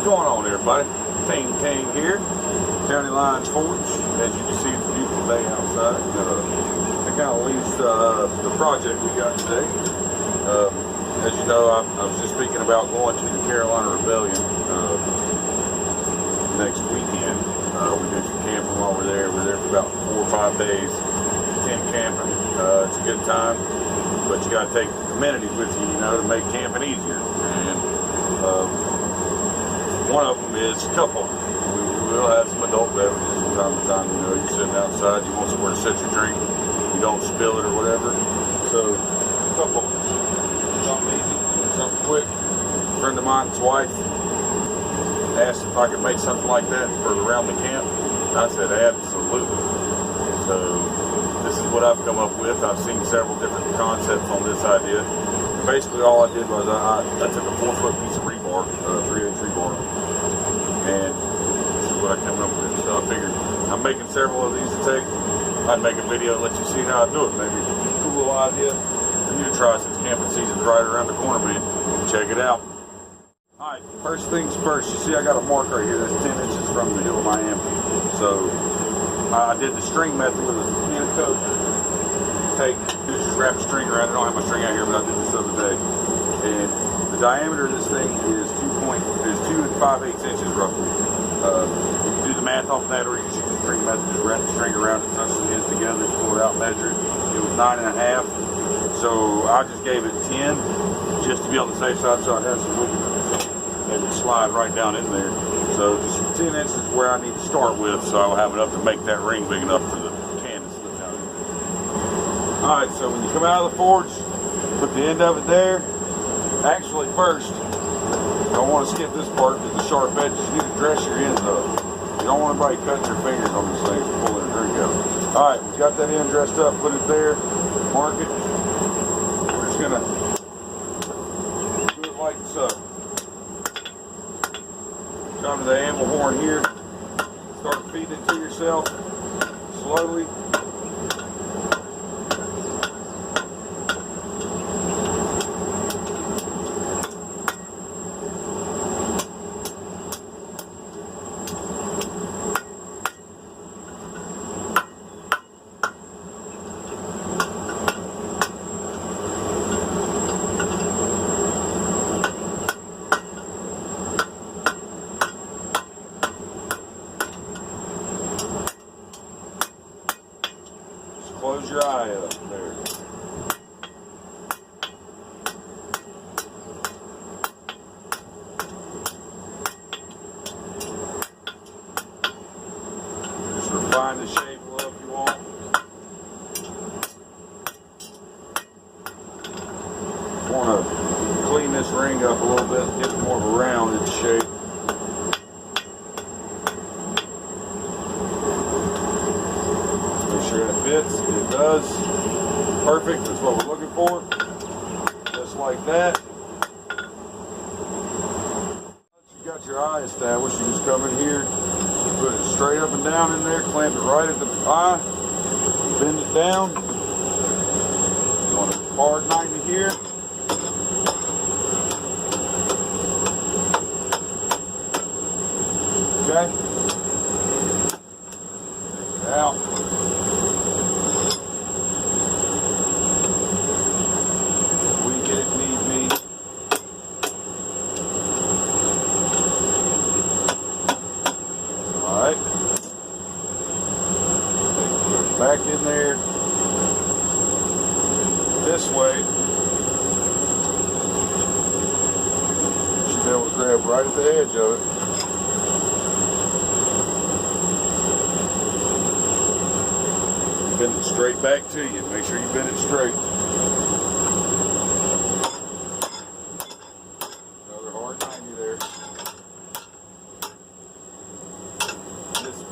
going on, everybody? Ting Ting here, County Lines Forge. As you can see, it's a beautiful day outside. That kind of leads the project we got today. As you know, I was just speaking about going to the Carolina Rebellion next weekend. We did some camping while we're there. We're there for about 4 or 5 days. Tent camping. It's a good time, but you got to take amenities with you, to make camping easier. And one of them is cup holders. We will have some adult beverages from time to time. You're sitting outside, you want somewhere to set your drink, you don't spill it or whatever. So, cup holders. Something easy, something quick. A friend of mine's wife asked if I could make something like that for around the camp. And I said, absolutely. So, this is what I've come up with. I've seen several different concepts on this idea. Basically, all I did was I took a 4-foot piece of rebar, 3/8 rebar, and this is what I came up with. So I figured I'm making several of these to take. I'd make a video and let you see how I do it. Maybe a cool little idea for you to try since camping season's right around the corner, man. Check it out. Alright, first things first. You see I got a mark right here that's 10 inches from the hill of my amp. So I did the string method with a can of Coke. Just wrap a string around it. I don't have my string out here, but I did this the other day. And the diameter of this thing is 2 5/8 inches roughly. You can do the math off that, or you should use the string method. Just wrap the string around it, touch the ends together, pull it out, measure it. It was 9.5. So I just gave it 10, just to be on the safe side, so it has some wiggle. It would slide right down in there. So just 10 inches is where I need to start with, so I'll have enough to make that ring big enough for the can to slip down in there. Alright, so when you come out of the forge, put the end of it there. Actually, first, you don't want to skip this part because the sharp edges. You need to dress your ends up. You don't want anybody cutting their fingers on these things and pulling a drink out. Alright, we got that end dressed up, put it there, mark it. We're just going to do it like so. Come to the amble horn here. Start feeding it to yourself slowly. Close your eye up there. Just refine the shape a little if you want. Want to clean this ring up a little bit, get more of a rounded shape. It fits, it does. Perfect, that's what we're looking for. Just like that. Once you got your eye established, you just come in here, put it straight up and down in there, clamp it right at the eye, bend it down. You want a hard 90 here. Okay. Take it out. Alright, back in there this way. You should be able to grab right at the edge of it. Bend it straight back to you. Make sure you bend it straight. Another hard 90 there.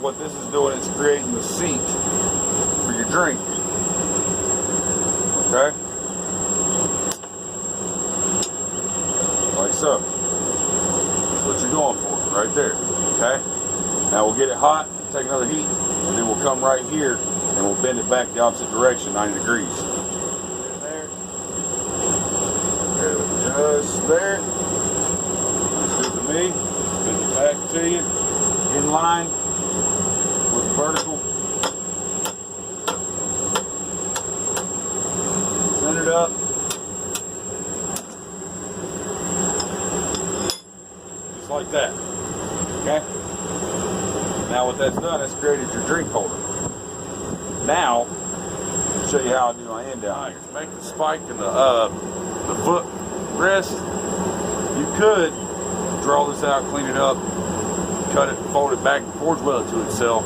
What this is doing is creating the seat for your drink. Okay? Like so. That's what you're going for, right there. Okay? Now we'll get it hot, take another heat, and then we'll come right here and we'll bend it back the opposite direction, 90 degrees. In there. Just there. Looks good to me. Bend it to you, in line with the vertical. Centered up. Just like that. Okay? Now what that's done, it's created your drink holder. Now, I'll show you how I do my end down here. To make the spike in the foot rest, you could draw this out, clean it up, cut it, fold it back and forge weld it to itself,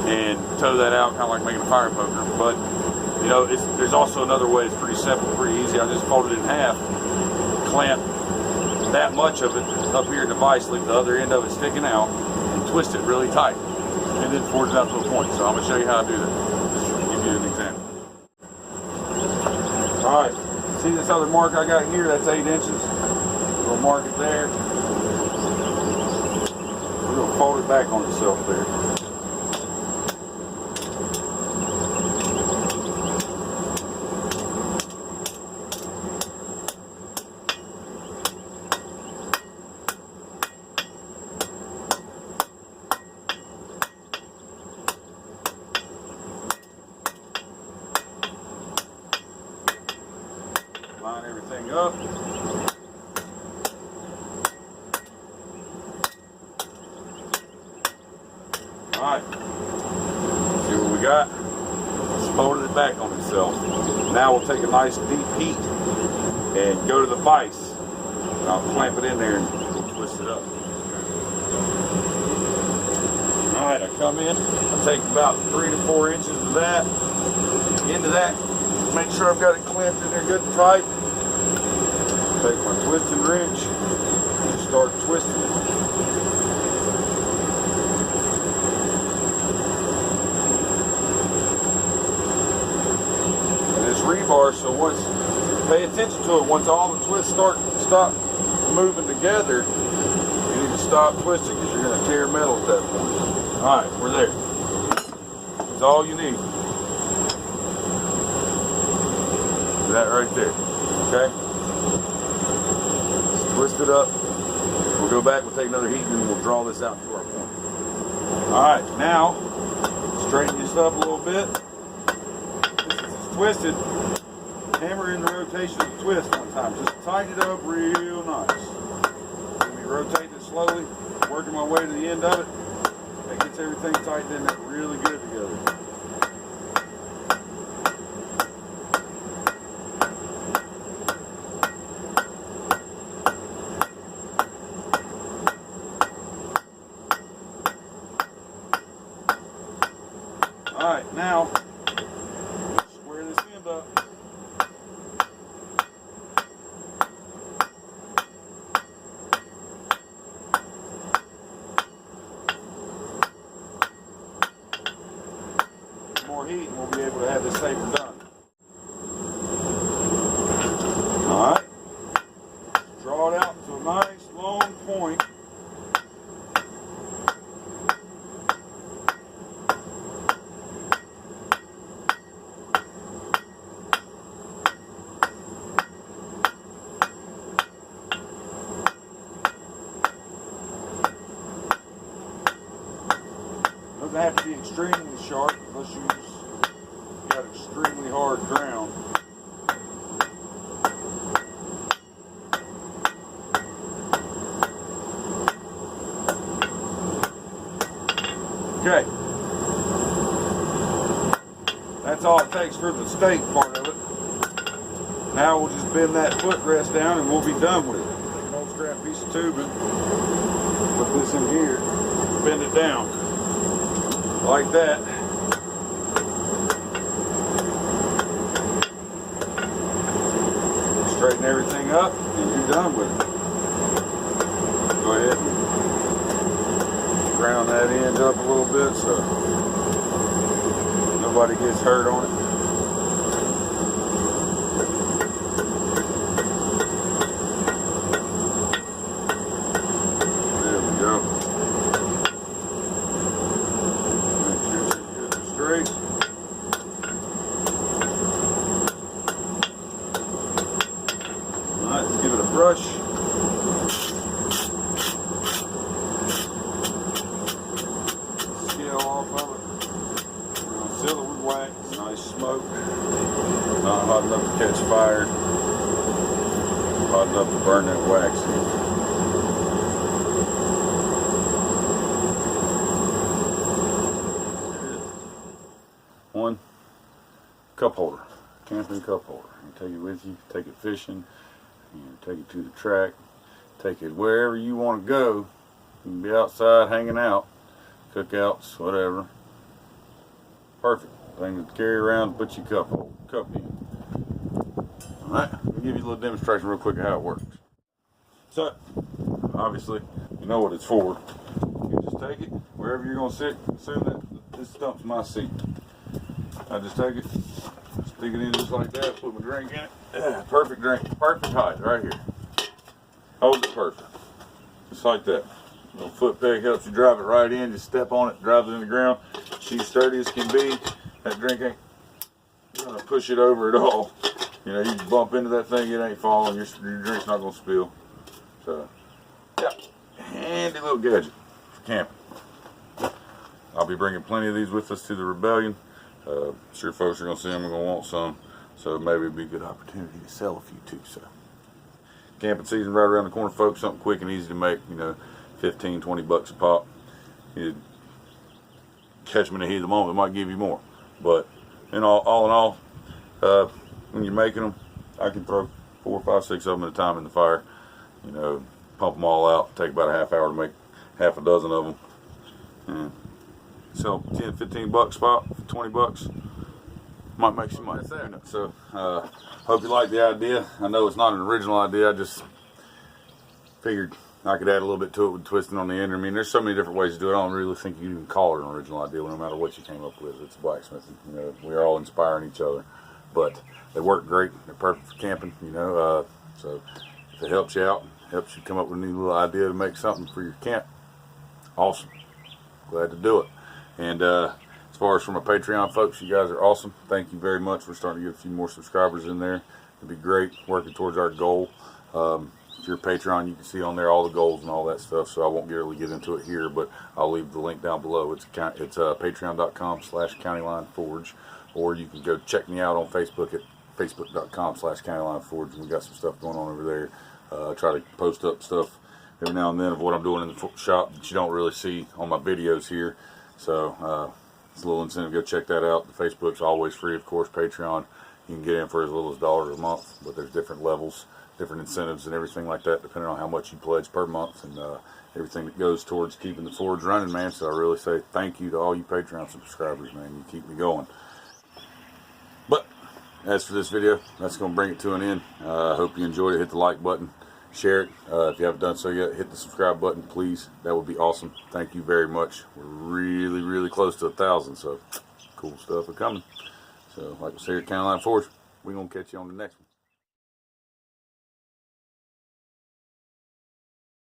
and tow that out, kind of like making a fire poker. But you know, there's also another way. It's pretty simple, pretty easy. I just fold it in half, clamp that much of it up here in the vise, leave the other end of it sticking out, and twist it really tight, and then forge it out to a point. So I'm going to show you how to do that. Just to give you an example. All right, see this other mark I got here? That's 8 inches. We'll mark it there. We're going to fold it back on itself there. Line everything up. Alright, see what we got? Just folded it back on itself. Now we'll take a nice deep heat and go to the vise. And I'll clamp it in there and twist it up. Alright, I come in, I take about 3 to 4 inches of that, into that, make sure I've got it clamped in there good and tight. Take my twisting wrench and start twisting it. And it's rebar, so once, pay attention to it, once all the twists stop moving together, you need to stop twisting because you're going to tear metal at that point. Alright, we're there. That's all you need. That right there. Okay? Twist it up. We'll go back, we'll take another heat, and then we'll draw this out to our point. Alright, now, straighten this up a little bit. Since it's twisted, hammer in the rotation of the twist one time. Just tighten it up real nice. Let me rotate it slowly, working my way to the end of it. That gets everything tightened in there really good together. Alright, now, let's square this end up. More heat and we'll be able to have this taper done. Alright, draw it out to a nice long point. Doesn't have to be extremely sharp unless you got extremely hard ground. Okay. That's all it takes for the stake part of it. Now we'll just bend that footrest down and we'll be done with it. Take an old scrap piece of tubing, put this in here, bend it down. Like that. Straighten everything up and you're done with it. Go ahead and round that end up a little bit so nobody gets hurt on it. There we go. Straight. Alright, let's give it a brush. Not hot enough to catch fire. Hot enough to burn that wax in. One cup holder, camping cup holder. You take it with you, take it fishing, take it to the track, take it wherever you want to go. You can be outside hanging out, cookouts, whatever. Perfect thing to carry around, put your cup in. Alright, let me give you a little demonstration real quick of how it works. So, obviously, you know what it's for. You just take it wherever you're going to sit. Assume that this stump's my seat. I just take it, stick it in just like that, put my drink in it. Perfect drink, perfect height right here. Hold it perfect. Just like that. A little foot peg helps you drive it right in. Just step on it, drive it in the ground. She's sturdy as can be. That drink ain't gonna push it over at all. You know, you bump into that thing, it ain't falling. Your drink's not gonna spill. So, yeah, handy little gadget for camping. I'll be bringing plenty of these with us to the Rebellion. Sure folks are gonna see them and gonna want some. So maybe it'd be a good opportunity to sell a few too. So, camping season right around the corner, folks. Something quick and easy to make. You know, 15, 20 bucks a pop. You catch them in the heat of the moment, it might give you more. But all in all, when you're making them, I can throw 4, 5, 6 of them at a time in the fire. You know, pump them all out. Take about a half hour to make half a dozen of them. And sell 10, 15 bucks pop, 20 bucks. Might make some money. So, hope you like the idea. I know it's not an original idea. I just figured I could add a little bit to it with twisting on the end. I mean, there's so many different ways to do it. I don't really think you can call it an original idea, no matter what you came up with. It's blacksmithing. You know, we're all inspiring each other. But they work great. They're perfect for camping. You know, so if it helps you out, helps you come up with a new little idea to make something for your camp, awesome. Glad to do it. And as far as for my Patreon folks, you guys are awesome. Thank you very much. We're starting to get a few more subscribers in there. It'd be great, working towards our goal. If you're a Patreon, you can see on there all the goals and all that stuff, so I won't really get into it here, but I'll leave the link down below. It's patreon.com/CountyLineForge, or you can go check me out on Facebook at facebook.com/CountyLineForge, and we got some stuff going on over there. Try to post up stuff every now and then of what I'm doing in the shop that you don't really see on my videos here, so it's a little incentive. Go check that out. The Facebook's always free, of course. Patreon, you can get in for as little as $1 a month, but there's different levels, different incentives and everything like that, depending on how much you pledge per month, and everything that goes towards keeping the forge running, man. So I really say thank you to all you Patreon subscribers, man. You keep me going. But as for this video, that's going to bring it to an end. I hope you enjoyed it. Hit the like button, share it. If you haven't done so yet, hit the subscribe button, please. That would be awesome. Thank you very much. We're really, really close to 1,000, so cool stuff are coming. So like I said, County Line Forge, we're going to catch you on the next one.